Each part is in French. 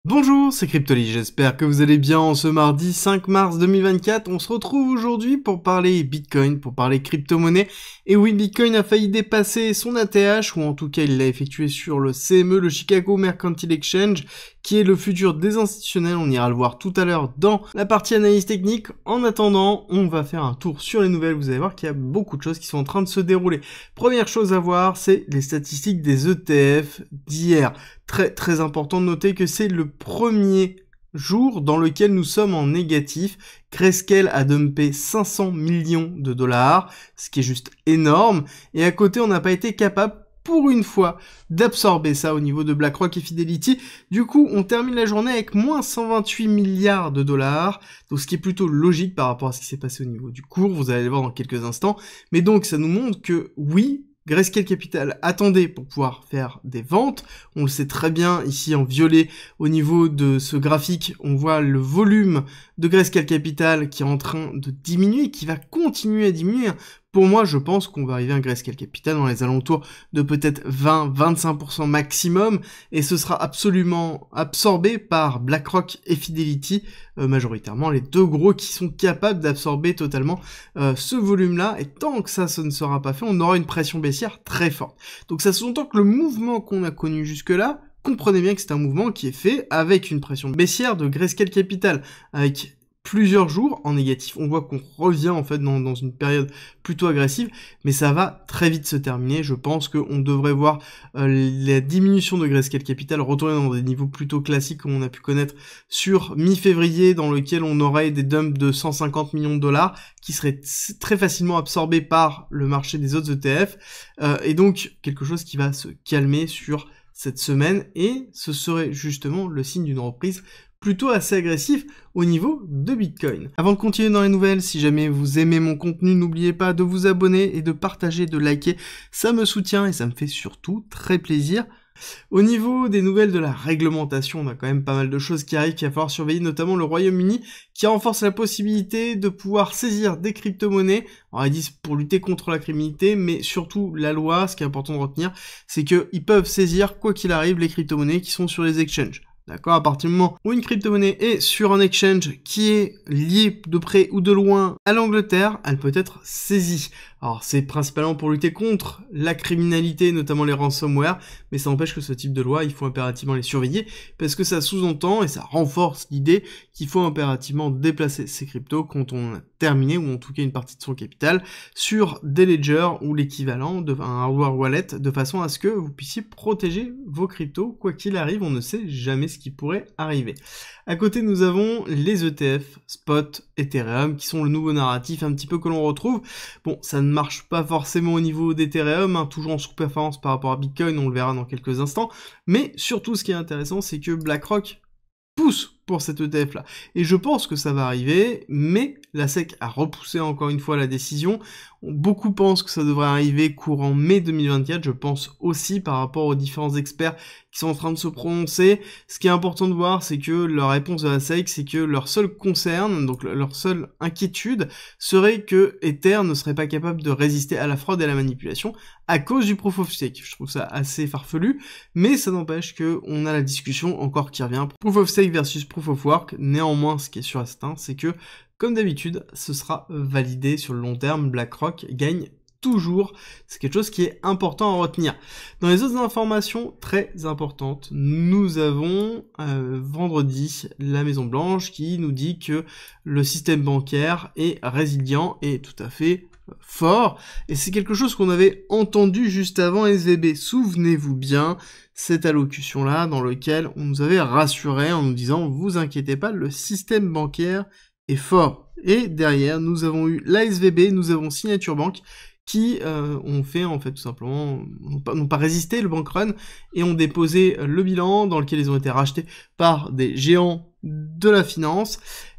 Bonjour, c'est Cryptoly, j'espère que vous allez bien en ce mardi 5 mars 2024. On se retrouve aujourd'hui pour parler Bitcoin, pour parler crypto-monnaie. Et oui, Bitcoin a failli dépasser son ATH, ou en tout cas il l'a effectué sur le CME, le Chicago Mercantile Exchange, qui est le futur des institutionnels. On ira le voir tout à l'heure dans la partie analyse technique. En attendant, on va faire un tour sur les nouvelles. Vous allez voir qu'il y a beaucoup de choses qui sont en train de se dérouler. Première chose à voir, c'est les statistiques des ETF d'hier. Très important de noter que c'est le premier jour dans lequel nous sommes en négatif. Grayscale a dumpé 500 millions de dollars, ce qui est juste énorme. Et à côté, on n'a pas été capable, pour une fois, d'absorber ça au niveau de BlackRock et Fidelity. Du coup, on termine la journée avec moins 128 milliards de dollars, donc ce qui est plutôt logique par rapport à ce qui s'est passé au niveau du cours, vous allez le voir dans quelques instants. Mais donc, ça nous montre que, oui, Grayscale Capital attendait pour pouvoir faire des ventes. On le sait très bien ici en violet au niveau de ce graphique, on voit le volume de Grayscale Capital qui est en train de diminuer, qui va continuer à diminuer. Pour moi, je pense qu'on va arriver à un Grayscale Capital dans les alentours de peut-être 20-25% maximum, et ce sera absolument absorbé par BlackRock et Fidelity, majoritairement les deux gros qui sont capables d'absorber totalement ce volume-là, et tant que ça ne sera pas fait, on aura une pression baissière très forte. Donc ça sous-entend que le mouvement qu'on a connu jusque-là, comprenez bien que c'est un mouvement qui est fait avec une pression baissière de Grayscale Capital, avec plusieurs jours en négatif. On voit qu'on revient en fait dans une période plutôt agressive, mais ça va très vite se terminer. Je pense qu'on devrait voir la diminution de Grayscale Capital retourner dans des niveaux plutôt classiques comme on a pu connaître sur mi-février, dans lequel on aurait des dumps de 150 millions de dollars qui seraient très facilement absorbés par le marché des autres ETF, et donc quelque chose qui va se calmer sur cette semaine, et ce serait justement le signe d'une reprise plutôt assez agressif au niveau de Bitcoin. Avant de continuer dans les nouvelles, si jamais vous aimez mon contenu, n'oubliez pas de vous abonner et de partager, de liker, ça me soutient et ça me fait surtout très plaisir. Au niveau des nouvelles de la réglementation, on a quand même pas mal de choses qui arrivent, qu'il va falloir surveiller, notamment le Royaume-Uni, qui renforce la possibilité de pouvoir saisir des crypto-monnaies. Alors ils disent pour lutter contre la criminalité, mais surtout la loi, ce qui est important de retenir, c'est qu'ils peuvent saisir, quoi qu'il arrive, les crypto-monnaies qui sont sur les exchanges. D'accord, à partir du moment où une crypto-monnaie est sur un exchange qui est lié de près ou de loin à l'Angleterre, elle peut être saisie. Alors c'est principalement pour lutter contre la criminalité, notamment les ransomware, mais ça n'empêche que ce type de loi, il faut impérativement les surveiller, parce que ça sous-entend, et ça renforce l'idée, qu'il faut impérativement déplacer ces cryptos quand on a terminé, ou en tout cas une partie de son capital, sur des ledgers ou l'équivalent d'un hardware wallet, de façon à ce que vous puissiez protéger vos cryptos, quoi qu'il arrive, on ne sait jamais ce qui pourrait arriver. À côté, nous avons les ETF, Spot, Ethereum, qui sont le nouveau narratif un petit peu que l'on retrouve. Bon, ça ne marche pas forcément au niveau d'Ethereum, hein, toujours en sous-performance par rapport à Bitcoin, on le verra dans quelques instants. Mais surtout, ce qui est intéressant, c'est que BlackRock pousse pour cet ETF là. Et je pense que ça va arriver, mais la SEC a repoussé encore une fois la décision. Beaucoup pensent que ça devrait arriver courant mai 2024, je pense aussi par rapport aux différents experts qui sont en train de se prononcer. Ce qui est important de voir, c'est que la réponse de la SEC, c'est que leur seule concerne, donc leur seule inquiétude, serait que Ether ne serait pas capable de résister à la fraude et à la manipulation à cause du Proof of Stake. Je trouve ça assez farfelu, mais ça n'empêche que on a la discussion encore qui revient. Proof of Stake versus Proof of Work. Néanmoins, ce qui est sûr et certain, c'est que, comme d'habitude, ce sera validé sur le long terme. BlackRock gagne toujours. C'est quelque chose qui est important à retenir. Dans les autres informations très importantes, nous avons vendredi la Maison Blanche qui nous dit que le système bancaire est résilient et tout à fait fort, et c'est quelque chose qu'on avait entendu juste avant SVB. Souvenez-vous bien, cette allocution-là dans laquelle on nous avait rassuré en nous disant « Vous inquiétez pas, le système bancaire est fort ». Et derrière, nous avons eu la SVB, nous avons Signature Bank, qui ont fait en fait tout simplement, n'ont pas résisté le bank run, et ont déposé le bilan dans lequel ils ont été rachetés par des géants de la finance.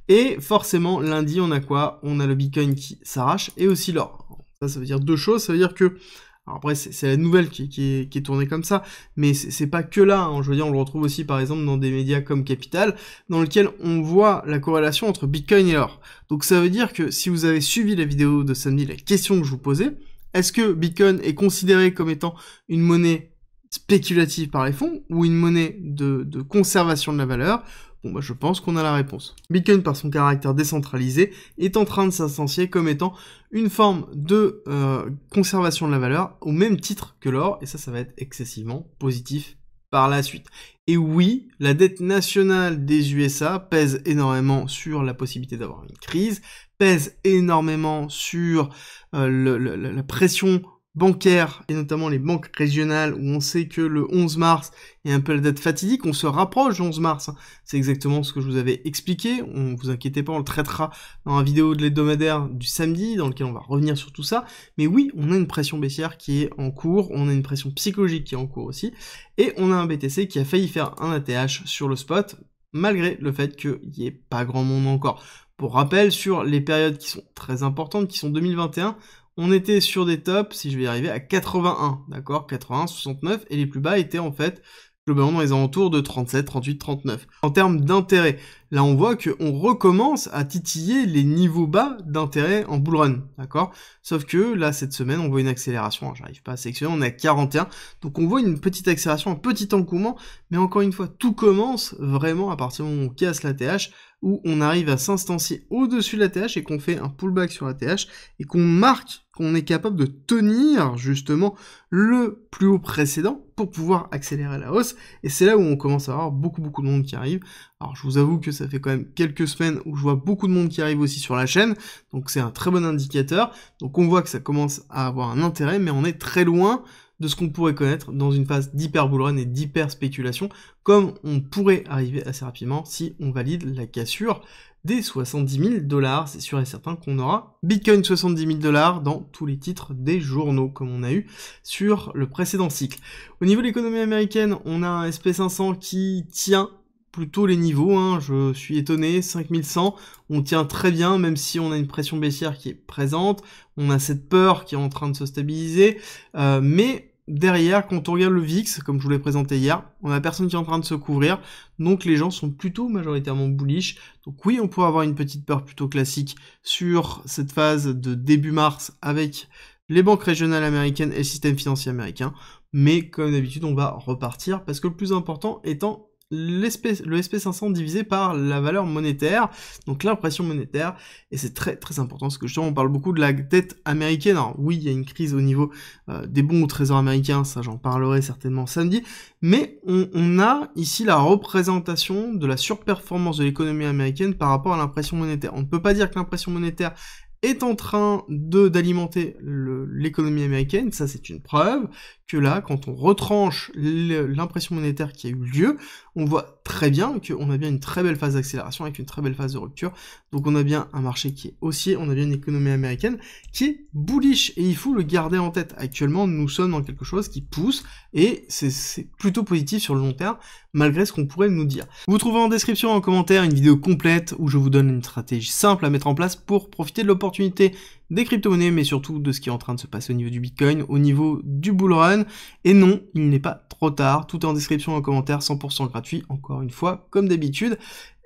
Et forcément, lundi, on a quoi? On a le Bitcoin qui s'arrache, et aussi l'or. Ça veut dire deux choses, ça veut dire que... Alors après, c'est la nouvelle qui est tournée comme ça, mais c'est pas que là, hein. Je veux dire, on le retrouve aussi, par exemple, dans des médias comme Capital, dans lequel on voit la corrélation entre Bitcoin et l'or. Donc ça veut dire que si vous avez suivi la vidéo de samedi, la question que je vous posais, est-ce que Bitcoin est considéré comme étant une monnaie spéculative par les fonds ou une monnaie de conservation de la valeur? Bon, bah, je pense qu'on a la réponse. Bitcoin, par son caractère décentralisé, est en train de s'instancier comme étant une forme de conservation de la valeur au même titre que l'or, et ça va être excessivement positif par la suite. Et oui, la dette nationale des USA pèse énormément sur la possibilité d'avoir une crise, pèse énormément sur la pression bancaire, et notamment les banques régionales, où on sait que le 11 mars est un peu la date fatidique, on se rapproche du 11 mars, hein. C'est exactement ce que je vous avais expliqué, vous inquiétez pas, on le traitera dans la vidéo de l'hebdomadaire du samedi, dans lequel on va revenir sur tout ça, mais oui, on a une pression baissière qui est en cours, on a une pression psychologique qui est en cours aussi, et on a un BTC qui a failli faire un ATH sur le spot, malgré le fait qu'il n'y ait pas grand monde encore. Pour rappel, sur les périodes qui sont très importantes, qui sont 2021, on était sur des tops, si je vais y arriver, à 81, d'accord, 81, 69, et les plus bas étaient en fait globalement dans les alentours de 37, 38, 39. En termes d'intérêt, là on voit qu'on recommence à titiller les niveaux bas d'intérêt en bull run, d'accord? Sauf que là cette semaine on voit une accélération, j'arrive pas à sélectionner, on est à 41, donc on voit une petite accélération, un petit engouement, mais encore une fois, tout commence vraiment à partir du moment où on casse la TH, où on arrive à s'instancier au-dessus de la TH et qu'on fait un pullback sur la TH et qu'on marque qu'on est capable de tenir justement le plus haut précédent pour pouvoir accélérer la hausse, et c'est là où on commence à avoir beaucoup de monde qui arrive. Alors je vous avoue que ça fait quand même quelques semaines où je vois beaucoup de monde qui arrive aussi sur la chaîne, donc c'est un très bon indicateur, donc on voit que ça commence à avoir un intérêt, mais on est très loin de ce qu'on pourrait connaître dans une phase d'hyper bull run et d'hyper spéculation, comme on pourrait arriver assez rapidement si on valide la cassure des 70 000 $, c'est sûr et certain qu'on aura Bitcoin 70 000 $ dans tous les titres des journaux, comme on a eu sur le précédent cycle. Au niveau de l'économie américaine, on a un SP500 qui tient plutôt les niveaux, hein, je suis étonné, 5100, on tient très bien, même si on a une pression baissière qui est présente, on a cette peur qui est en train de se stabiliser, mais derrière, quand on regarde le VIX, comme je vous l'ai présenté hier, on a personne qui est en train de se couvrir, donc les gens sont plutôt majoritairement bullish, donc oui, on pourrait avoir une petite peur plutôt classique sur cette phase de début mars avec les banques régionales américaines et le système financier américain, mais comme d'habitude, on va repartir, parce que le plus important étant le SP500 divisé par la valeur monétaire, donc l'impression monétaire, et c'est très important, parce que justement on parle beaucoup de la dette américaine. Alors oui, il y a une crise au niveau des bons au trésor américain, ça j'en parlerai certainement samedi, mais on a ici la représentation de la surperformance de l'économie américaine par rapport à l'impression monétaire. On ne peut pas dire que l'impression monétaire est en train d'alimenter l'économie américaine, ça c'est une preuve que là, quand on retranche l'impression monétaire qui a eu lieu, on voit très bien qu'on a bien une très belle phase d'accélération avec une très belle phase de rupture, donc on a bien un marché qui est haussier, on a bien une économie américaine qui est bullish, et il faut le garder en tête. Actuellement, nous sommes dans quelque chose qui pousse, et c'est plutôt positif sur le long terme, malgré ce qu'on pourrait nous dire. Vous trouverez en description, en commentaire, une vidéo complète où je vous donne une stratégie simple à mettre en place pour profiter de l'opportunité des crypto-monnaies, mais surtout de ce qui est en train de se passer au niveau du Bitcoin, au niveau du bull run. Et non, il n'est pas trop tard, tout est en description, en commentaire, 100% gratuit, encore une fois, comme d'habitude.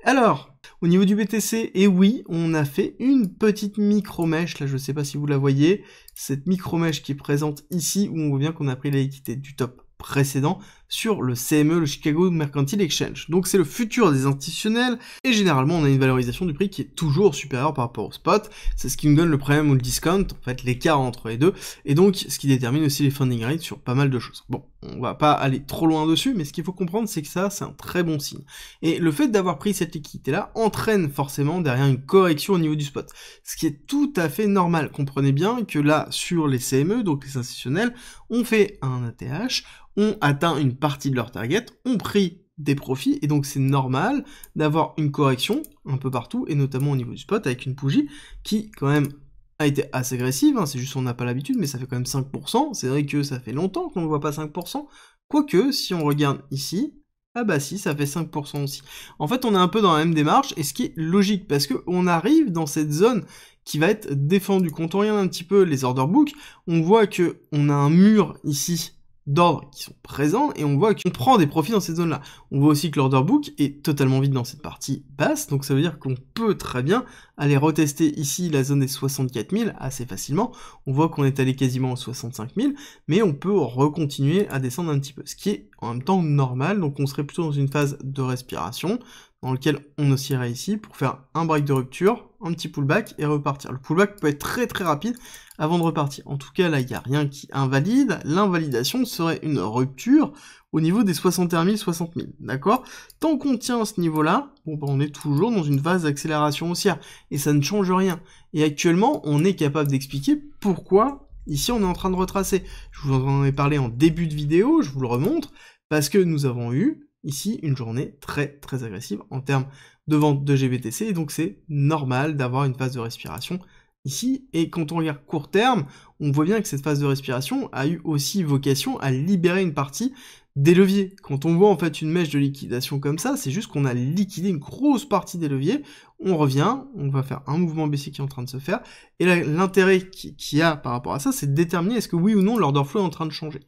Alors, au niveau du BTC, et oui, on a fait une petite micro-mèche, là je ne sais pas si vous la voyez, cette micro-mèche qui est présente ici, où on voit bien qu'on a pris la liquidité du top précédent sur le CME, le Chicago Mercantile Exchange. Donc c'est le futur des institutionnels, et généralement on a une valorisation du prix qui est toujours supérieure par rapport au spot, c'est ce qui nous donne le premium ou le discount, en fait l'écart entre les deux, et donc ce qui détermine aussi les funding rates sur pas mal de choses. Bon, on va pas aller trop loin dessus, mais ce qu'il faut comprendre c'est que ça c'est un très bon signe. Et le fait d'avoir pris cette liquidité là entraîne forcément derrière une correction au niveau du spot, ce qui est tout à fait normal. Comprenez bien que là sur les CME, donc les institutionnels, on fait un ATH, ont atteint une partie de leur target, ont pris des profits, et donc c'est normal d'avoir une correction un peu partout, et notamment au niveau du spot, avec une bougie qui, quand même, a été assez agressive, hein, c'est juste qu'on n'a pas l'habitude, mais ça fait quand même 5%, c'est vrai que ça fait longtemps qu'on ne voit pas 5%, quoique, si on regarde ici, ah bah si, ça fait 5% aussi. En fait, on est un peu dans la même démarche, et ce qui est logique, parce que on arrive dans cette zone qui va être défendue. Quand on regarde un petit peu les order books, on voit que on a un mur ici, d'ordre qui sont présents, et on voit qu'on prend des profits dans cette zone-là. On voit aussi que l'order book est totalement vide dans cette partie basse, donc ça veut dire qu'on peut très bien aller retester ici la zone des 64 000 assez facilement. On voit qu'on est allé quasiment aux 65 000, mais on peut recontinuer à descendre un petit peu, ce qui est en même temps normal, donc on serait plutôt dans une phase de respiration, dans lequel on oscillerait ici pour faire un break de rupture, un petit pullback et repartir. Le pullback peut être très très rapide avant de repartir. En tout cas, là, il n'y a rien qui invalide. L'invalidation serait une rupture au niveau des 61 000, 60 000, d'accord? Tant qu'on tient à ce niveau-là, bon, bah, on est toujours dans une phase d'accélération haussière, et ça ne change rien. Et actuellement, on est capable d'expliquer pourquoi ici on est en train de retracer. Je vous en ai parlé en début de vidéo, je vous le remontre, parce que nous avons eu ici une journée très très agressive en termes de vente de GBTC, et donc c'est normal d'avoir une phase de respiration ici, et quand on regarde court terme, on voit bien que cette phase de respiration a eu aussi vocation à libérer une partie des leviers. Quand on voit en fait une mèche de liquidation comme ça, c'est juste qu'on a liquidé une grosse partie des leviers, on revient, on va faire un mouvement baissier qui est en train de se faire, et l'intérêt qu'il y a par rapport à ça, c'est de déterminer est-ce que oui ou non l'order flow est en train de changer.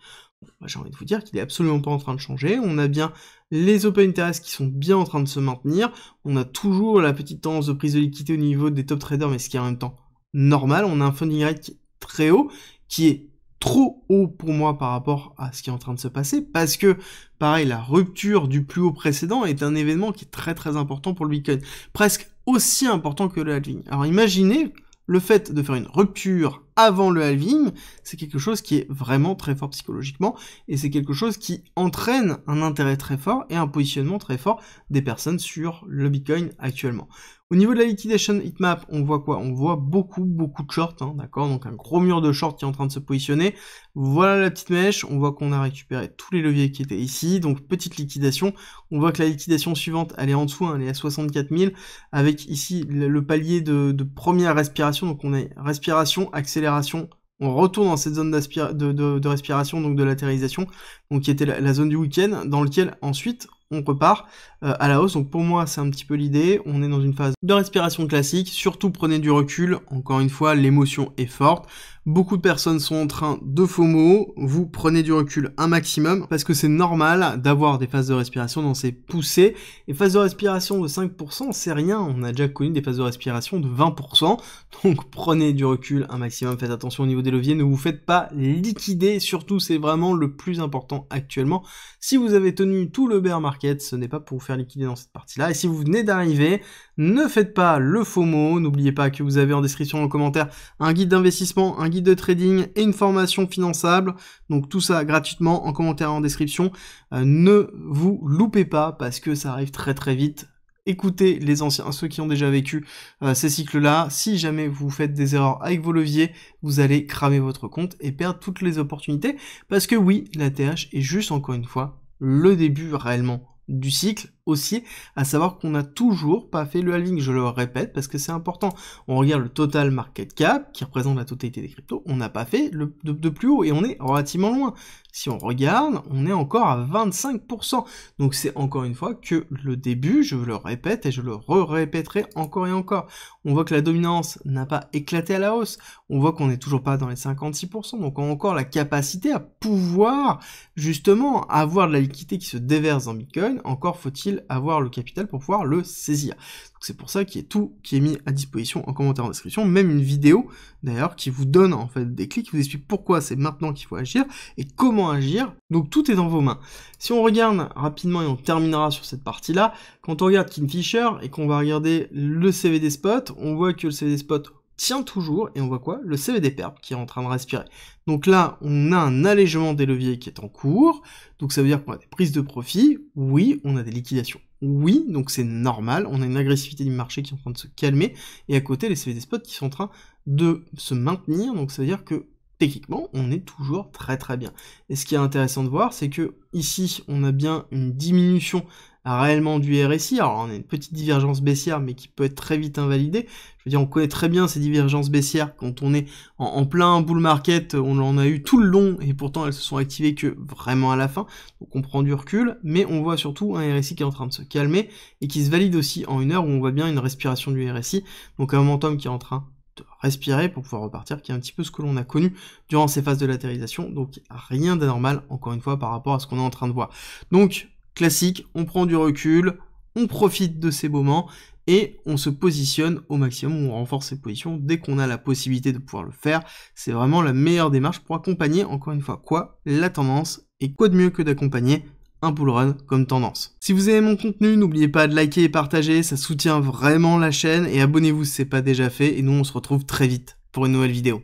J'ai envie de vous dire qu'il est absolument pas en train de changer, on a bien les open interest qui sont bien en train de se maintenir, on a toujours la petite tendance de prise de liquidité au niveau des top traders, mais ce qui est en même temps normal, on a un funding rate qui est très haut, qui est trop haut pour moi par rapport à ce qui est en train de se passer, parce que, pareil, la rupture du plus haut précédent est un événement qui est très très important pour le Bitcoin, presque aussi important que le halving. Alors imaginez le fait de faire une rupture avant le halving, c'est quelque chose qui est vraiment très fort psychologiquement, et c'est quelque chose qui entraîne un intérêt très fort et un positionnement très fort des personnes sur le Bitcoin actuellement. Au niveau de la liquidation heatmap, on voit quoi? On voit beaucoup de shorts, hein, d'accord? Donc un gros mur de shorts qui est en train de se positionner. Voilà la petite mèche, on voit qu'on a récupéré tous les leviers qui étaient ici, donc petite liquidation. On voit que la liquidation suivante, elle est en dessous, hein, elle est à 64 000, avec ici le palier de première respiration, donc on a respiration, accélération, on retourne dans cette zone de respiration, donc de latéralisation, donc qui était la zone du week-end, dans lequel ensuite on repart à la hausse. Donc pour moi c'est un petit peu l'idée, on est dans une phase de respiration classique, surtout prenez du recul, encore une fois l'émotion est forte, beaucoup de personnes sont en train de FOMO, vous prenez du recul un maximum, parce que c'est normal d'avoir des phases de respiration dans ces poussées, et phases de respiration de 5% c'est rien, on a déjà connu des phases de respiration de 20%, donc prenez du recul un maximum, faites attention au niveau des leviers, ne vous faites pas liquider, surtout c'est vraiment le plus important actuellement. Si vous avez tenu tout le bear market, ce n'est pas pour vous faire liquider dans cette partie-là, et si vous venez d'arriver, ne faites pas le FOMO, n'oubliez pas que vous avez en description dans le commentaire un guide d'investissement, un guide de trading et une formation finançable, donc tout ça gratuitement en commentaire en description. Ne vous loupez pas parce que ça arrive très très vite. Écoutez les anciens, ceux qui ont déjà vécu ces cycles-là, si jamais vous faites des erreurs avec vos leviers, vous allez cramer votre compte et perdre toutes les opportunités, parce que oui, la TH est juste encore une fois le début réellement du cycle aussi, à savoir qu'on n'a toujours pas fait le halving, je le répète parce que c'est important. On regarde le total market cap qui représente la totalité des cryptos, on n'a pas fait de plus haut et on est relativement loin. Si on regarde, on est encore à 25%. Donc c'est encore une fois que le début, je le répète et je le répéterai encore et encore. On voit que la dominance n'a pas éclaté à la hausse, on voit qu'on n'est toujours pas dans les 56%, donc on a encore la capacité à pouvoir justement avoir de la liquidité qui se déverse dans Bitcoin, encore faut-il avoir le capital pour pouvoir le saisir. C'est pour ça qu'il y a tout qui est mis à disposition en commentaire en description, même une vidéo d'ailleurs qui vous donne en fait des clics, qui vous explique pourquoi c'est maintenant qu'il faut agir et comment agir, donc tout est dans vos mains. Si on regarde rapidement et on terminera sur cette partie-là, quand on regarde Kingfisher et qu'on va regarder le CVD Spot, on voit que le CVD Spot tient toujours, et on voit quoi? Le CVD Perp qui est en train de respirer. Donc là, on a un allègement des leviers qui est en cours, donc ça veut dire qu'on a des prises de profit, oui, on a des liquidations, oui, donc c'est normal, on a une agressivité du marché qui est en train de se calmer, et à côté, les CVD Spots qui sont en train de se maintenir, donc ça veut dire que techniquement, on est toujours très très bien. Et ce qui est intéressant de voir, c'est que ici, on a bien une diminution réellement du RSI, alors on a une petite divergence baissière, mais qui peut être très vite invalidée. Je veux dire, on connaît très bien ces divergences baissières quand on est en plein bull market, on en a eu tout le long, et pourtant elles se sont activées que vraiment à la fin, donc on prend du recul, mais on voit surtout un RSI qui est en train de se calmer, et qui se valide aussi en une heure, où on voit bien une respiration du RSI, donc un momentum qui est en train de respirer, pour pouvoir repartir, qui est un petit peu ce que l'on a connu durant ces phases de latérisation, donc rien d'anormal, encore une fois, par rapport à ce qu'on est en train de voir. Donc, classique, on prend du recul, on profite de ces moments, et on se positionne au maximum, on renforce ses positions dès qu'on a la possibilité de pouvoir le faire. C'est vraiment la meilleure démarche pour accompagner, encore une fois, quoi? La tendance, et quoi de mieux que d'accompagner un bull run comme tendance. Si vous aimez mon contenu, n'oubliez pas de liker et partager, ça soutient vraiment la chaîne, et abonnez-vous si c'est pas déjà fait, et nous on se retrouve très vite pour une nouvelle vidéo.